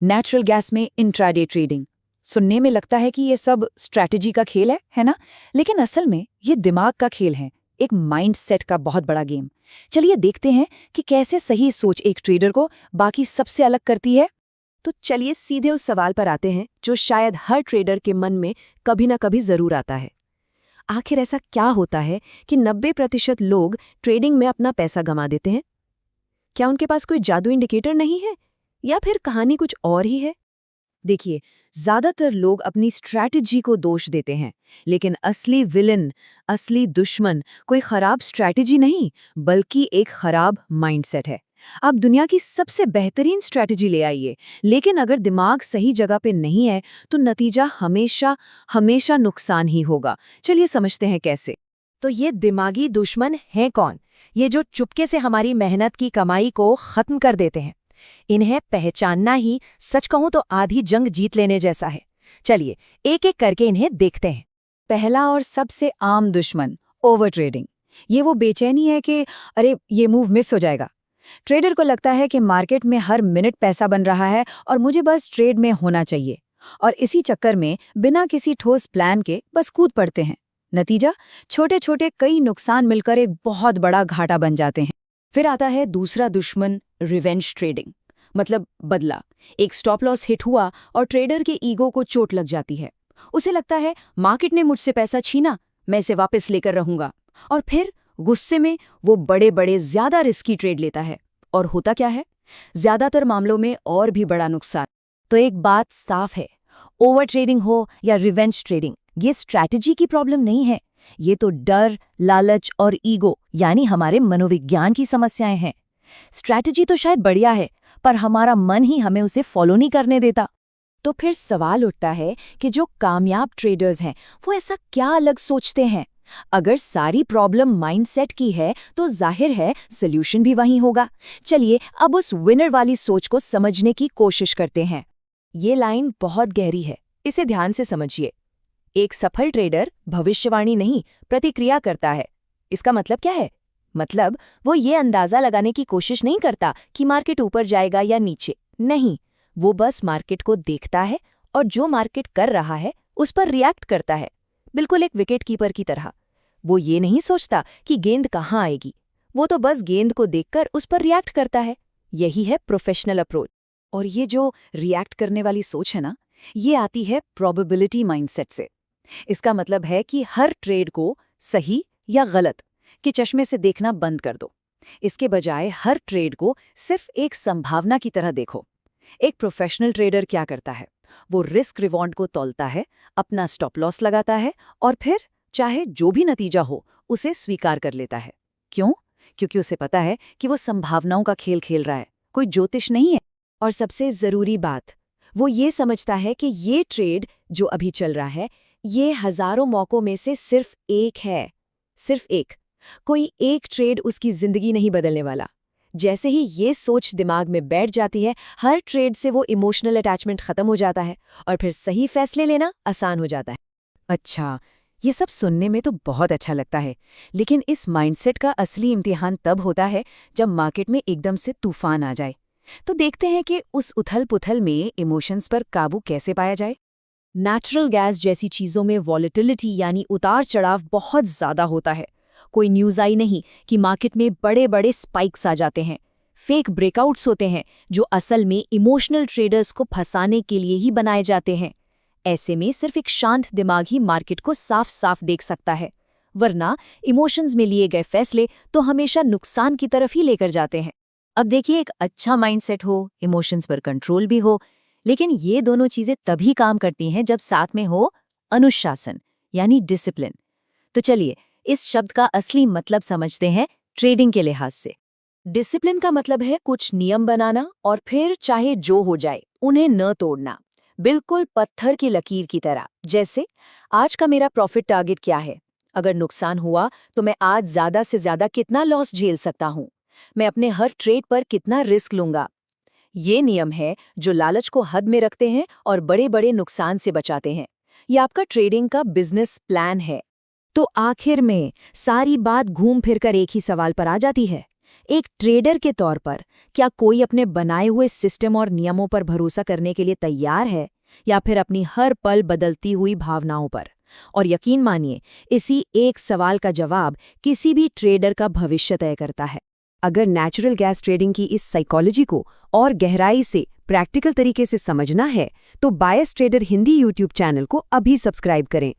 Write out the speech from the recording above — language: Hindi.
नेचुरल गैस में इंट्राडे ट्रेडिंग। सुनने में लगता है कि ये सब स्ट्रैटेजी का खेल है ना? लेकिन असल में ये दिमाग का खेल है, एक माइंडसेट का बहुत बड़ा गेम। चलिए देखते हैं कि कैसे सही सोच एक ट्रेडर को बाकी सबसे अलग करती है। तो चलिए सीधे उस सवाल पर आते हैं जो शायद हर ट्रेडर के मन में कभी ना कभी जरूर आता है। आखिर ऐसा क्या होता है कि 90% लोग ट्रेडिंग में अपना पैसा गंवा देते हैं? क्या उनके पास कोई जादू इंडिकेटर नहीं है, या फिर कहानी कुछ और ही है? देखिए, ज्यादातर लोग अपनी स्ट्रैटेजी को दोष देते हैं, लेकिन असली विलन, असली दुश्मन कोई खराब स्ट्रैटेजी नहीं, बल्कि एक खराब माइंडसेट है। आप दुनिया की सबसे बेहतरीन स्ट्रैटेजी ले आइए, लेकिन अगर दिमाग सही जगह पे नहीं है तो नतीजा हमेशा हमेशा नुकसान ही होगा। चलिए समझते हैं कैसे। तो ये दिमागी दुश्मन हैं कौन? ये जो चुपके से हमारी मेहनत की कमाई को खत्म कर देते हैं। इन्हें पहचानना ही सच कहूं तो आधी जंग जीत लेने जैसा है। चलिए एक एक करके इन्हें देखते हैं। पहला और सबसे आम दुश्मन, ओवर ट्रेडिंग। ये वो बेचैनी है कि अरे ये मूव मिस हो जाएगा। ट्रेडर को लगता है कि मार्केट में हर मिनट पैसा बन रहा है और मुझे बस ट्रेड में होना चाहिए, और इसी चक्कर में बिना किसी ठोस प्लान के बस कूद पड़ते हैं। नतीजा, छोटे छोटे कई नुकसान मिलकर एक बहुत बड़ा घाटा बन जाते हैं। फिर आता है दूसरा दुश्मन, रिवेंज ट्रेडिंग, मतलब बदला। एक स्टॉप लॉस हिट हुआ और ट्रेडर के ईगो को चोट लग जाती है। उसे लगता है मार्केट ने मुझसे पैसा छीना, मैं इसे वापस लेकर रहूंगा, और फिर गुस्से में वो बड़े बड़े ज्यादा रिस्की ट्रेड लेता है। और होता क्या है? ज्यादातर मामलों में और भी बड़ा नुकसान। तो एक बात साफ है, ओवर ट्रेडिंग हो या रिवेंज ट्रेडिंग, ये स्ट्रैटेजी की प्रॉब्लम नहीं है। ये तो डर, लालच और ईगो यानी हमारे मनोविज्ञान की समस्याएं हैं। स्ट्रैटेजी तो शायद बढ़िया है, पर हमारा मन ही हमें उसे फॉलो नहीं करने देता। तो फिर सवाल उठता है कि जो कामयाब ट्रेडर्स हैं वो ऐसा क्या अलग सोचते हैं? अगर सारी प्रॉब्लम माइंडसेट की है तो जाहिर है सॉल्यूशन भी वहीं होगा। चलिए अब उस विनर वाली सोच को समझने की कोशिश करते हैं। ये लाइन बहुत गहरी है, इसे ध्यान से समझिए। एक सफल ट्रेडर भविष्यवाणी नहीं, प्रतिक्रिया करता है। इसका मतलब क्या है? मतलब वो ये अंदाजा लगाने की कोशिश नहीं करता कि मार्केट ऊपर जाएगा या नीचे। नहीं, वो बस मार्केट को देखता है और जो मार्केट कर रहा है उस पर रिएक्ट करता है, बिल्कुल एक विकेट कीपर की तरह। वो ये नहीं सोचता कि गेंद कहाँ आएगी, वो तो बस गेंद को देखकर उस पर रिएक्ट करता है। यही है प्रोफेशनल अप्रोच। और ये जो रिएक्ट करने वाली सोच है ना, ये आती है प्रोबेबिलिटी माइंडसेट से। इसका मतलब है कि हर ट्रेड को सही या गलत के चश्मे से देखना बंद कर दो। इसके बजाय हर ट्रेड को सिर्फ एक संभावना की तरह देखो। एक प्रोफेशनल ट्रेडर क्या करता है? वो रिस्क रिवॉर्ड को तौलता है, अपना स्टॉप लॉस लगाता है और फिर चाहे जो भी नतीजा हो उसे स्वीकार कर लेता है। क्यों? क्योंकि उसे पता है कि वो संभावनाओं का खेल खेल रहा है, कोई ज्योतिष नहीं है। और सबसे जरूरी बात, वो ये समझता है कि ये ट्रेड जो अभी चल रहा है ये हजारों मौकों में से सिर्फ एक है। सिर्फ एक। कोई एक ट्रेड उसकी जिंदगी नहीं बदलने वाला। जैसे ही ये सोच दिमाग में बैठ जाती है, हर ट्रेड से वो इमोशनल अटैचमेंट खत्म हो जाता है और फिर सही फैसले लेना आसान हो जाता है। अच्छा, ये सब सुनने में तो बहुत अच्छा लगता है, लेकिन इस माइंडसेट का असली इम्तिहान तब होता है जब मार्केट में एकदम से तूफान आ जाए। तो देखते हैं कि उस उथल-पुथल में इमोशंस पर काबू कैसे पाया जाए। नेचुरल गैस जैसी चीज़ों में वॉलेटिलिटी यानी उतार चढ़ाव बहुत ज़्यादा होता है। कोई न्यूज़ आई नहीं कि मार्केट में बड़े बड़े स्पाइक्स आ जाते हैं। फेक ब्रेकआउट्स होते हैं जो असल में इमोशनल ट्रेडर्स को फंसाने के लिए ही बनाए जाते हैं। ऐसे में सिर्फ एक शांत दिमाग ही मार्केट को साफ साफ देख सकता है, वरना इमोशंस में लिए गए फैसले तो हमेशा नुकसान की तरफ ही लेकर जाते हैं। अब देखिए, एक अच्छा माइंडसेट हो, इमोशंस पर कंट्रोल भी हो, लेकिन ये दोनों चीजें तभी काम करती हैं जब साथ में हो अनुशासन यानी डिसिप्लिन। तो चलिए इस शब्द का असली मतलब समझते हैं ट्रेडिंग के लिहाज से। डिसिप्लिन का मतलब है कुछ नियम बनाना और फिर चाहे जो हो जाए उन्हें न तोड़ना, बिल्कुल पत्थर की लकीर की तरह। जैसे आज का मेरा प्रॉफिट टारगेट क्या है? अगर नुकसान हुआ तो मैं आज ज्यादा से ज्यादा कितना लॉस झेल सकता हूँ? मैं अपने हर ट्रेड पर कितना रिस्क लूंगा? ये नियम है जो लालच को हद में रखते हैं और बड़े बड़े नुकसान से बचाते हैं। ये आपका ट्रेडिंग का बिजनेस प्लान है। तो आखिर में सारी बात घूम फिर कर एक ही सवाल पर आ जाती है एक ट्रेडर के तौर पर क्या कोई अपने बनाए हुए सिस्टम और नियमों पर भरोसा करने के लिए तैयार है, या फिर अपनी हर पल बदलती हुई भावनाओं पर? और यकीन मानिए, इसी एक सवाल का जवाब किसी भी ट्रेडर का भविष्य तय करता है। अगर नेचुरल गैस ट्रेडिंग की इस साइकोलॉजी को और गहराई से प्रैक्टिकल तरीके से समझना है तो बायस ट्रेडर हिंदी यूट्यूब चैनल को अभी सब्सक्राइब करें।